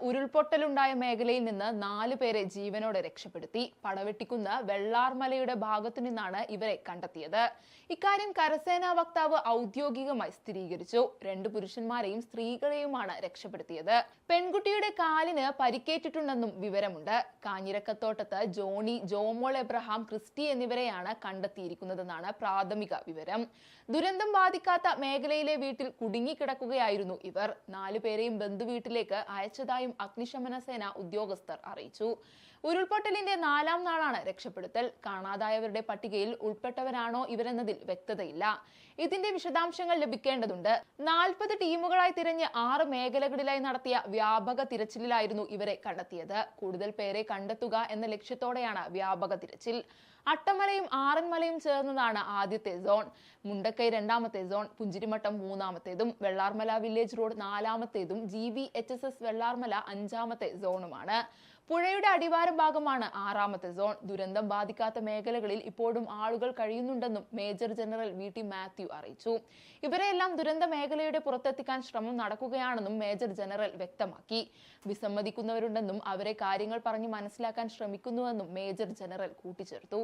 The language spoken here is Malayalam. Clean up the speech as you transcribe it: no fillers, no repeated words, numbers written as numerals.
ഉരുൾപൊട്ടലുണ്ടായ മേഖലയിൽ നിന്ന് 4 പേരെ ജീവനോടെ രക്ഷപ്പെടുത്തി. പടവെട്ടിക്കുന്ന് വെള്ളാർമലയുടെ ഭാഗത്തു നിന്നാണ് ഇവരെ കണ്ടെത്തിയത്. ഇക്കാര്യം കരസേനാ വക്താവ് ഔദ്യോഗികമായി സ്ഥിരീകരിച്ചു. 2 പുരുഷന്മാരെയും സ്ത്രീകളെയുമാണ് രക്ഷപ്പെടുത്തിയത്. പെൺകുട്ടിയുടെ കാലിന് പരിക്കേറ്റിട്ടുണ്ടെന്നും വിവരമുണ്ട്. കാഞ്ഞിരക്കത്തോട്ടത്ത് ജോണി, ജോമോൾ എബ്രഹാം, ക്രിസ്റ്റി എന്നിവരെയാണ് കണ്ടെത്തിയിരിക്കുന്നതെന്നാണ് പ്രാഥമിക വിവരം. ദുരന്തം ബാധിക്കാത്ത മേഖലയിലെ വീട്ടിൽ കുടുങ്ങിക്കിടക്കുകയായിരുന്നു ഇവർ. 4 പേരെയും ബന്ധുവീട്ടിലേക്ക് അയച്ചതായും അഗ്നിശമന സേന ഉദ്യോഗസ്ഥർ അറിയിച്ചു. ഉരുൾപൊട്ടലിന്റെ 4ാം നാളാണ് രക്ഷപ്പെടുത്തൽ. കാണാതായവരുടെ പട്ടികയിൽ ഉൾപ്പെട്ടവരാണോ ഇവരെന്നതിൽ വ്യക്തതയില്ല. ഇതിന്റെ വിശദാംശങ്ങൾ ലഭിക്കേണ്ടതുണ്ട്. 40 ടീമുകളായി തിരഞ്ഞ് 6 മേഖലകളിലായി നടത്തിയ വ്യാപക തിരച്ചിലിലായിരുന്നു ഇവരെ കണ്ടെത്തിയത്. കൂടുതൽ പേരെ കണ്ടെത്തുക എന്ന ലക്ഷ്യത്തോടെയാണ് വ്യാപക തിരച്ചിൽ. അട്ടമലയും ആറന്മലയും ചേർന്നതാണ് ആദ്യത്തെ സോൺ. മുണ്ടക്കൈ 2ാമത്തെ സോൺ, പുഞ്ചിരിമട്ടം 3ാമത്തേതും വെള്ളാർമല വില്ലേജ് റോഡ് 4ാമത്തേതും GVHSS വെള്ളാർമല 5ാമത്തെ സോണുമാണ്. പുഴയുടെ അടിവാര ഭാഗമാണ് 6ാമത്തെ സോൺ. ദുരന്തം ബാധിക്കാത്ത മേഖലകളിൽ ഇപ്പോഴും ആളുകൾ കഴിയുന്നുണ്ടെന്നും മേജർ ജനറൽ VT മാത്യു അറിയിച്ചു. ഇവരെല്ലാം ദുരന്ത മേഖലയുടെ പുറത്തെത്തിക്കാൻ ശ്രമം നടക്കുകയാണെന്നും മേജർ ജനറൽ വ്യക്തമാക്കി. വിസമ്മതിക്കുന്നവരുണ്ടെന്നും അവരെ കാര്യങ്ങൾ പറഞ്ഞ് മനസ്സിലാക്കാൻ ശ്രമിക്കുന്നുവെന്നും മേജർ ജനറൽ കൂട്ടിച്ചേർത്തു.